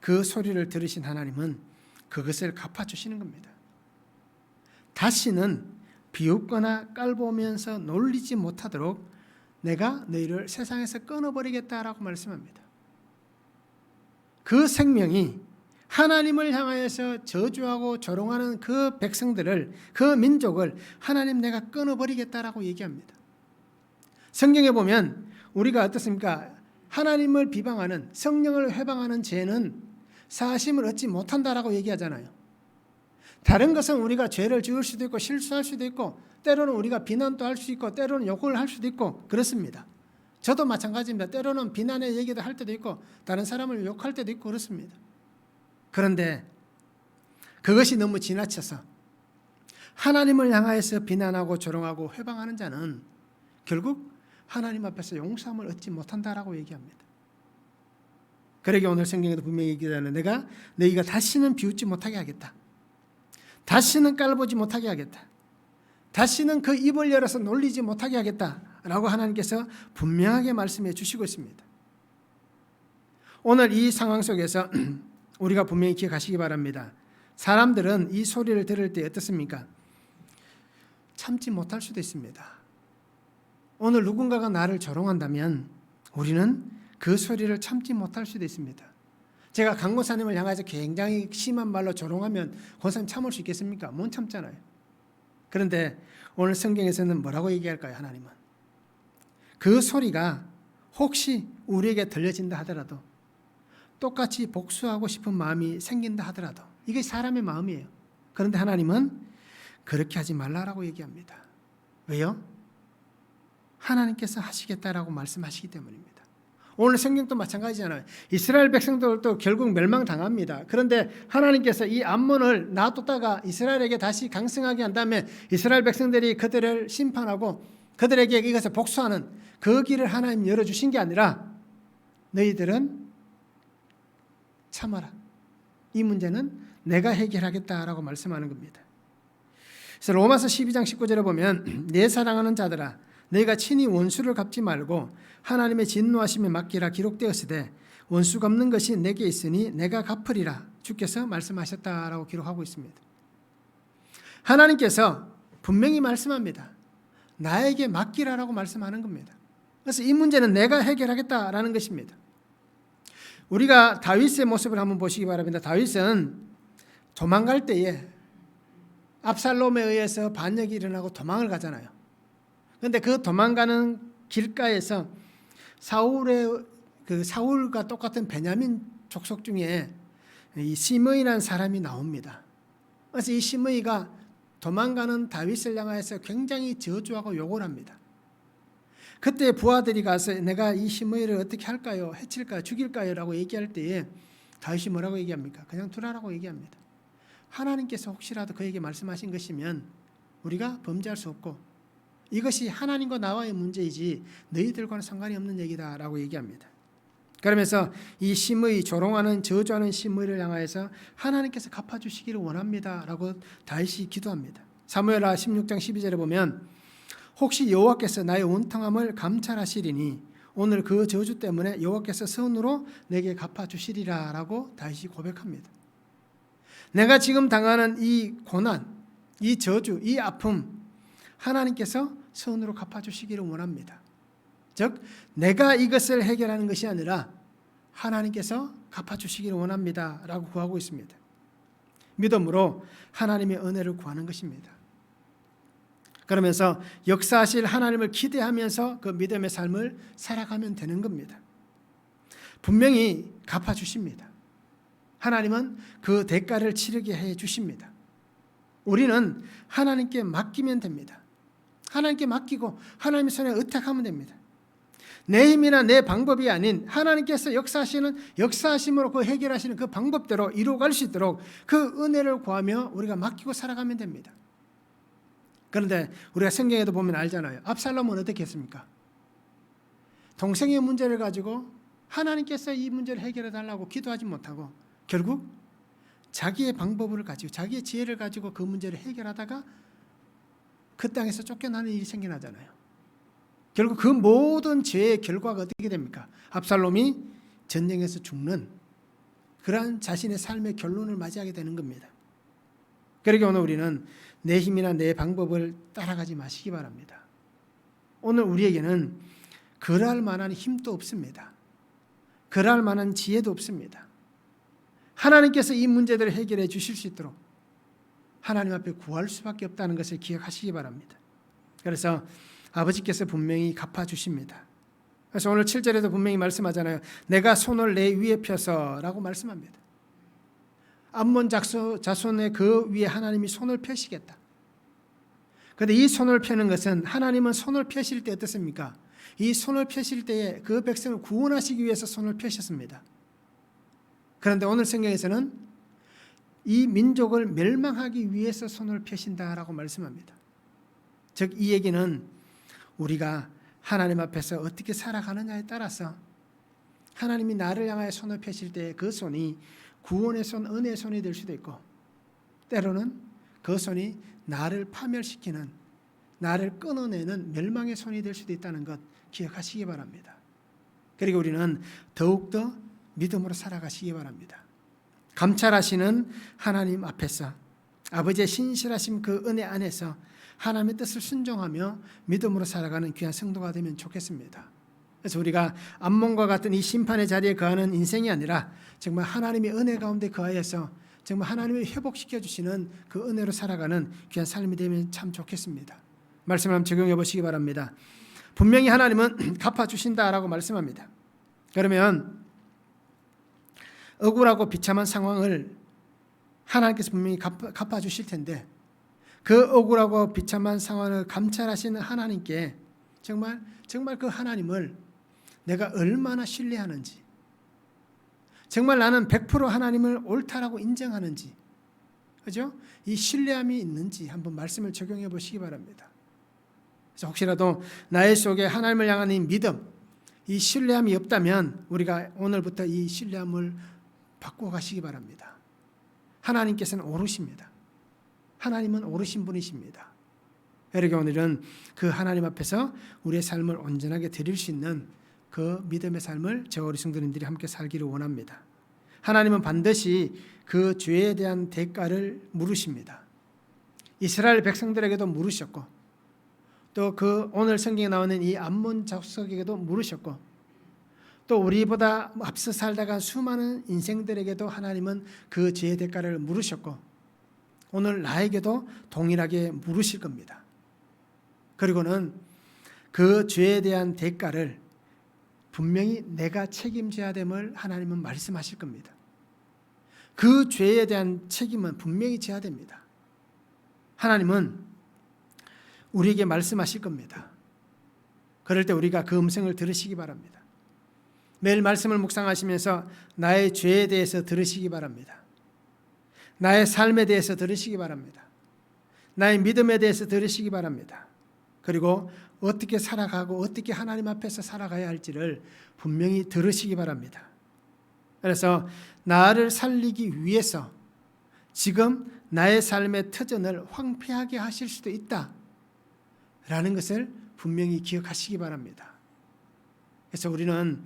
그 소리를 들으신 하나님은 그것을 갚아주시는 겁니다. 다시는 비웃거나 깔보면서 놀리지 못하도록 내가 너희를 세상에서 끊어버리겠다라고 말씀합니다. 그 생명이 하나님을 향하여서 저주하고 조롱하는 그 백성들을, 그 민족을 하나님 내가 끊어버리겠다라고 얘기합니다. 성경에 보면 우리가 어떻습니까? 하나님을 비방하는, 성령을 회방하는 죄는 사하심을 얻지 못한다라고 얘기하잖아요. 다른 것은 우리가 죄를 지을 수도 있고 실수할 수도 있고 때로는 우리가 비난도 할 수 있고 때로는 욕을 할 수도 있고 그렇습니다. 저도 마찬가지입니다. 때로는 비난의 얘기도 할 때도 있고 다른 사람을 욕할 때도 있고 그렇습니다. 그런데 그것이 너무 지나쳐서 하나님을 향하여서 비난하고 조롱하고 회방하는 자는 결국 하나님 앞에서 용서함을 얻지 못한다라고 얘기합니다. 그러기에 오늘 성경에도 분명히 얘기하는, 내가 너희가 다시는 비웃지 못하게 하겠다, 다시는 깔보지 못하게 하겠다, 다시는 그 입을 열어서 놀리지 못하게 하겠다라고 하나님께서 분명하게 말씀해 주시고 있습니다. 오늘 이 상황 속에서 우리가 분명히 기억하시기 바랍니다. 사람들은 이 소리를 들을 때 어떻습니까? 참지 못할 수도 있습니다. 오늘 누군가가 나를 조롱한다면 우리는 그 소리를 참지 못할 수도 있습니다. 제가 강권사님을 향해서 굉장히 심한 말로 조롱하면 권사님 참을 수 있겠습니까? 못 참잖아요. 그런데 오늘 성경에서는 뭐라고 얘기할까요? 하나님은 그 소리가 혹시 우리에게 들려진다 하더라도, 똑같이 복수하고 싶은 마음이 생긴다 하더라도, 이게 사람의 마음이에요. 그런데 하나님은 그렇게 하지 말라라고 얘기합니다. 왜요? 하나님께서 하시겠다라고 말씀하시기 때문입니다. 오늘 성경도 마찬가지잖아요. 이스라엘 백성들도 결국 멸망당합니다. 그런데 하나님께서 이 암몬을 놔뒀다가 이스라엘에게 다시 강성하게 한 다음에 이스라엘 백성들이 그들을 심판하고 그들에게 이것을 복수하는 그 길을 하나님 열어주신 게 아니라, 너희들은 참아라, 이 문제는 내가 해결하겠다라고 말씀하는 겁니다. 그래서 로마서 12장 19절에 보면, 내 사랑하는 자들아 너희가 친히 원수를 갚지 말고 하나님의 진노하심에 맡기라 기록되었으되 원수 갚는 것이 내게 있으니 내가 갚으리라 주께서 말씀하셨다라고 기록하고 있습니다. 하나님께서 분명히 말씀합니다. 나에게 맡기라라고 말씀하는 겁니다. 그래서 이 문제는 내가 해결하겠다라는 것입니다. 우리가 다윗의 모습을 한번 보시기 바랍니다. 다윗은 도망갈 때에 압살롬에 의해서 반역이 일어나고 도망을 가잖아요. 그런데 그 도망가는 길가에서 사울과 똑같은 베냐민 족속 중에 이 시므이라는 사람이 나옵니다. 그래서 이 시므이가 도망가는 다윗을 향해서 굉장히 저주하고 욕을 합니다. 그때 부하들이 가서 내가 이 시므이를 어떻게 할까요? 해칠까요? 죽일까요? 라고 얘기할 때에 다윗이 뭐라고 얘기합니까? 그냥 두라라고 얘기합니다. 하나님께서 혹시라도 그에게 말씀하신 것이면 우리가 범죄할 수 없고 이것이 하나님과 나와의 문제이지 너희들과는 상관이 없는 얘기다라고 얘기합니다. 그러면서 이 심의, 조롱하는 저주하는 심의를 향하여서 하나님께서 갚아주시기를 원합니다 라고 다윗이 기도합니다. 사무엘하 16장 12절에 보면 혹시 여호와께서 나의 원통함을 감찰하시리니 오늘 그 저주 때문에 여호와께서 선으로 내게 갚아주시리라 라고 다윗이 고백합니다. 내가 지금 당하는 이 고난, 이 저주, 이 아픔 하나님께서 선으로 갚아주시기를 원합니다. 즉 내가 이것을 해결하는 것이 아니라 하나님께서 갚아주시기를 원합니다 라고 구하고 있습니다. 믿음으로 하나님의 은혜를 구하는 것입니다. 그러면서 역사하실 하나님을 기대하면서 그 믿음의 삶을 살아가면 되는 겁니다. 분명히 갚아주십니다. 하나님은 그 대가를 치르게 해 주십니다. 우리는 하나님께 맡기면 됩니다. 하나님께 맡기고 하나님의 손에 의탁하면 됩니다. 내 힘이나 내 방법이 아닌 하나님께서 역사하심으로 그 해결하시는 그 방법대로 이루어갈 수 있도록 그 은혜를 구하며 우리가 맡기고 살아가면 됩니다. 그런데 우리가 성경에도 보면 알잖아요. 압살롬은 어떻게 했습니까? 동생의 문제를 가지고 하나님께서 이 문제를 해결해 달라고 기도하지 못하고 결국 자기의 방법을 가지고 자기의 지혜를 가지고 그 문제를 해결하다가 그 땅에서 쫓겨나는 일이 생겨나잖아요. 결국 그 모든 죄의 결과가 어떻게 됩니까? 압살롬이 전쟁에서 죽는 그러한 자신의 삶의 결론을 맞이하게 되는 겁니다. 그러기에 오늘 우리는 내 힘이나 내 방법을 따라가지 마시기 바랍니다. 오늘 우리에게는 그럴 만한 힘도 없습니다. 그럴 만한 지혜도 없습니다. 하나님께서 이 문제들을 해결해 주실 수 있도록 하나님 앞에 구할 수밖에 없다는 것을 기억하시기 바랍니다. 그래서 아버지께서 분명히 갚아주십니다. 그래서 오늘 7절에도 분명히 말씀하잖아요. 내가 손을 내 위에 펴서 라고 말씀합니다. 암몬 자손의 그 위에 하나님이 손을 펴시겠다. 그런데 이 손을 펴는 것은 하나님은 손을 펴실 때 어떻습니까? 이 손을 펴실 때에 그 백성을 구원하시기 위해서 손을 펴셨습니다. 그런데 오늘 성경에서는 이 민족을 멸망하기 위해서 손을 펴신다라고 말씀합니다. 즉 이 얘기는 우리가 하나님 앞에서 어떻게 살아가느냐에 따라서 하나님이 나를 향하여 손을 펴실 때 그 손이 구원의 손, 은혜의 손이 될 수도 있고 때로는 그 손이 나를 파멸시키는, 나를 끊어내는 멸망의 손이 될 수도 있다는 것 기억하시기 바랍니다. 그리고 우리는 더욱더 믿음으로 살아가시기 바랍니다. 감찰하시는 하나님 앞에서 아버지의 신실하신 그 은혜 안에서 하나님의 뜻을 순종하며 믿음으로 살아가는 귀한 성도가 되면 좋겠습니다. 그래서 우리가 암몬과 같은 이 심판의 자리에 거하는 인생이 아니라 정말 하나님의 은혜 가운데 거하여서 정말 하나님이 회복시켜 주시는 그 은혜로 살아가는 귀한 삶이 되면 참 좋겠습니다. 말씀을 한번 적용해 보시기 바랍니다. 분명히 하나님은 갚아주신다라고 말씀합니다. 그러면 억울하고 비참한 상황을 하나님께서 분명히 갚아주실 텐데 그 억울하고 비참한 상황을 감찰하시는 하나님께 정말 그 하나님을 내가 얼마나 신뢰하는지, 정말 나는 100% 하나님을 옳다라고 인정하는지, 그죠? 이 신뢰함이 있는지 한번 말씀을 적용해 보시기 바랍니다. 그래서 혹시라도 나의 속에 하나님을 향한 이 믿음, 이 신뢰함이 없다면 우리가 오늘부터 이 신뢰함을 바꾸어 가시기 바랍니다. 하나님께서는 오르십니다. 하나님은 오르신 분이십니다. 그러게 오늘은 그 하나님 앞에서 우리의 삶을 온전하게 드릴 수 있는 그 믿음의 삶을 저와 우리 성도님들이 함께 살기를 원합니다. 하나님은 반드시 그 죄에 대한 대가를 물으십니다. 이스라엘 백성들에게도 물으셨고 또 그 오늘 성경에 나오는 이 암몬 자손에게도 물으셨고 또 우리보다 앞서 살다가 수많은 인생들에게도 하나님은 그 죄의 대가를 물으셨고 오늘 나에게도 동일하게 물으실 겁니다. 그리고는 그 죄에 대한 대가를 분명히 내가 책임져야 됨을 하나님은 말씀하실 겁니다. 그 죄에 대한 책임은 분명히 져야 됩니다. 하나님은 우리에게 말씀하실 겁니다. 그럴 때 우리가 그 음성을 들으시기 바랍니다. 매일 말씀을 묵상하시면서 나의 죄에 대해서 들으시기 바랍니다. 나의 삶에 대해서 들으시기 바랍니다. 나의 믿음에 대해서 들으시기 바랍니다. 그리고 어떻게 살아가고 어떻게 하나님 앞에서 살아가야 할지를 분명히 들으시기 바랍니다. 그래서 나를 살리기 위해서 지금 나의 삶의 터전을 황폐하게 하실 수도 있다라는 것을 분명히 기억하시기 바랍니다. 그래서 우리는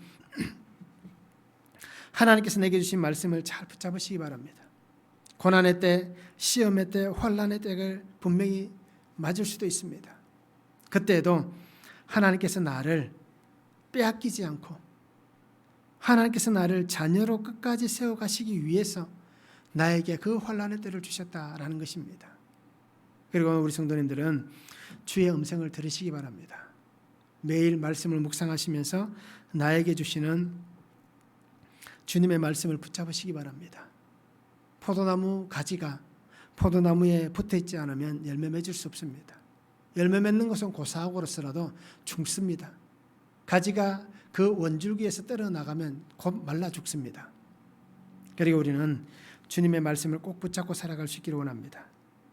하나님께서 내게 주신 말씀을 잘 붙잡으시기 바랍니다. 고난의 때, 시험의 때, 환난의 때를 분명히 맞을 수도 있습니다. 그때에도 하나님께서 나를 빼앗기지 않고 하나님께서 나를 자녀로 끝까지 세워가시기 위해서 나에게 그 환난의 때를 주셨다라는 것입니다. 그리고 우리 성도님들은 주의 음성을 들으시기 바랍니다. 매일 말씀을 묵상하시면서 나에게 주시는 주님의 말씀을 붙잡으시기 바랍니다. 포도나무 가지가 포도나무에 붙어있지 않으면 열매 맺을 수 없습니다. 열매 맺는 것은 고사하고로서라도 죽습니다. 가지가 그 원줄기에서 떨어나가면 곧 말라 죽습니다. 그리고 우리는 주님의 말씀을 꼭 붙잡고 살아갈 수 있기를 원합니다.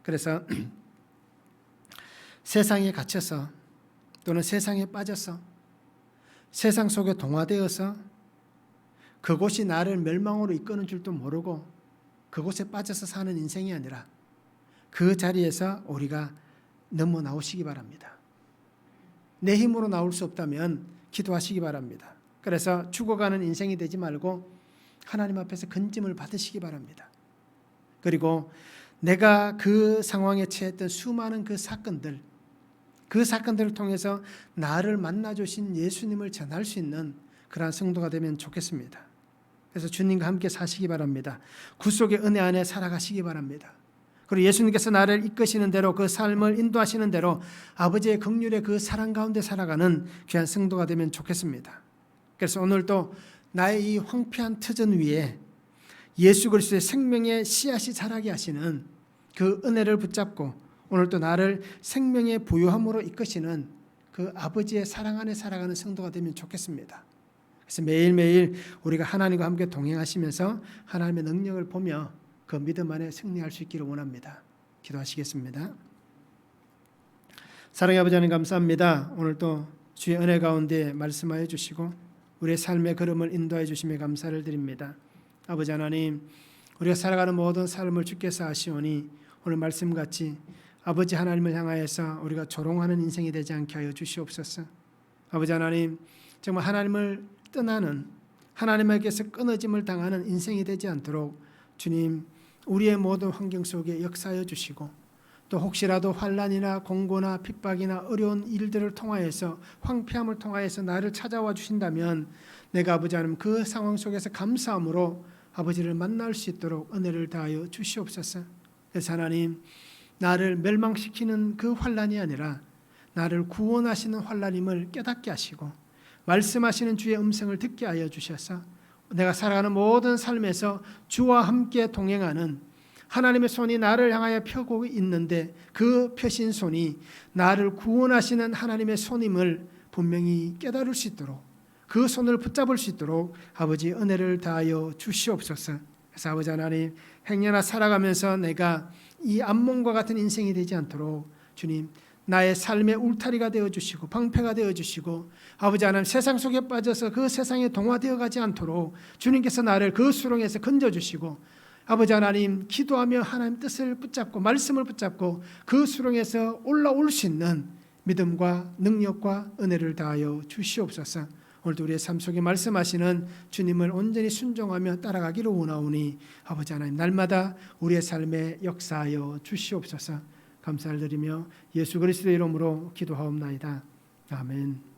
그래서 세상에 갇혀서 또는 세상에 빠져서 세상 속에 동화되어서 그곳이 나를 멸망으로 이끄는 줄도 모르고 그곳에 빠져서 사는 인생이 아니라 그 자리에서 우리가 넘어 나오시기 바랍니다. 내 힘으로 나올 수 없다면 기도하시기 바랍니다. 그래서 죽어가는 인생이 되지 말고 하나님 앞에서 건짐을 받으시기 바랍니다. 그리고 내가 그 상황에 처했던 수많은 그 사건들을 통해서 나를 만나주신 예수님을 전할 수 있는 그러한 성도가 되면 좋겠습니다. 그래서 주님과 함께 사시기 바랍니다. 구속의 은혜 안에 살아가시기 바랍니다. 그리고 예수님께서 나를 이끄시는 대로 그 삶을 인도하시는 대로 아버지의 긍휼의 그 사랑 가운데 살아가는 귀한 성도가 되면 좋겠습니다. 그래서 오늘도 나의 이 황폐한 터전 위에 예수 그리스도의 생명의 씨앗이 자라게 하시는 그 은혜를 붙잡고 오늘도 나를 생명의 부요함으로 이끄시는 그 아버지의 사랑 안에 살아가는 성도가 되면 좋겠습니다. 그래서 매일매일 우리가 하나님과 함께 동행하시면서 하나님의 능력을 보며 그 믿음 안에 승리할 수 있기를 원합니다. 기도하시겠습니다. 사랑의 아버지 하나님 감사합니다. 오늘도 주의 은혜 가운데 말씀하여 주시고 우리의 삶의 걸음을 인도해 주심에 감사를 드립니다. 아버지 하나님, 우리가 살아가는 모든 삶을 주께서 아시오니 오늘 말씀같이 아버지 하나님을 향하여서 우리가 조롱하는 인생이 되지 않게 하여 주시옵소서. 아버지 하나님, 정말 하나님을 떠나는 하나님에게서 끊어짐을 당하는 인생이 되지 않도록 주님 우리의 모든 환경 속에 역사하여 주시고 또 혹시라도 환난이나 공고나 핍박이나 어려운 일들을 통하여서 황폐함을 통하여서 나를 찾아와 주신다면 내가 아버지 하나님 그 상황 속에서 감사함으로 아버지를 만날 수 있도록 은혜를 다하여 주시옵소서. 그래서 하나님 나를 멸망시키는 그 환난이 아니라 나를 구원하시는 환난임을 깨닫게 하시고 말씀하시는 주의 음성을 듣게 하여 주셔서 내가 살아가는 모든 삶에서 주와 함께 동행하는 하나님의 손이 나를 향하여 펴고 있는데 그 펴신 손이 나를 구원하시는 하나님의 손임을 분명히 깨달을 수 있도록 그 손을 붙잡을 수 있도록 아버지 은혜를 다하여 주시옵소서. 그래서 아버지 하나님 행여나 살아가면서 내가 이 암몽과 같은 인생이 되지 않도록 주님 나의 삶의 울타리가 되어주시고 방패가 되어주시고 아버지 하나님 세상 속에 빠져서 그 세상에 동화되어 가지 않도록 주님께서 나를 그 수렁에서 건져주시고 아버지 하나님 기도하며 하나님 뜻을 붙잡고 말씀을 붙잡고 그 수렁에서 올라올 수 있는 믿음과 능력과 은혜를 다하여 주시옵소서. 오늘도 우리의 삶 속에 말씀하시는 주님을 온전히 순종하며 따라가기를 원하오니 아버지 하나님 날마다 우리의 삶에 역사하여 주시옵소서. 감사를 드리며 예수 그리스도의 이름으로 기도하옵나이다. 아멘.